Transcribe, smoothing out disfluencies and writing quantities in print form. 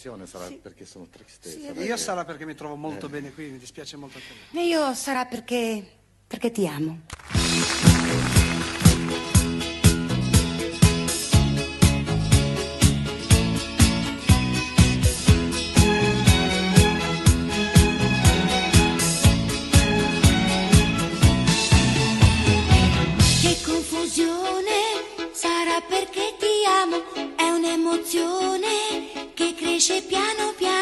situazione, sarà perché sono triste. Sì, sarà Io che- sarà perché mi trovo molto bene qui, mi dispiace molto per te. E io sarà perché ti amo. Che confusione, sarà perché ti amo, è un'emozione che cresce piano piano.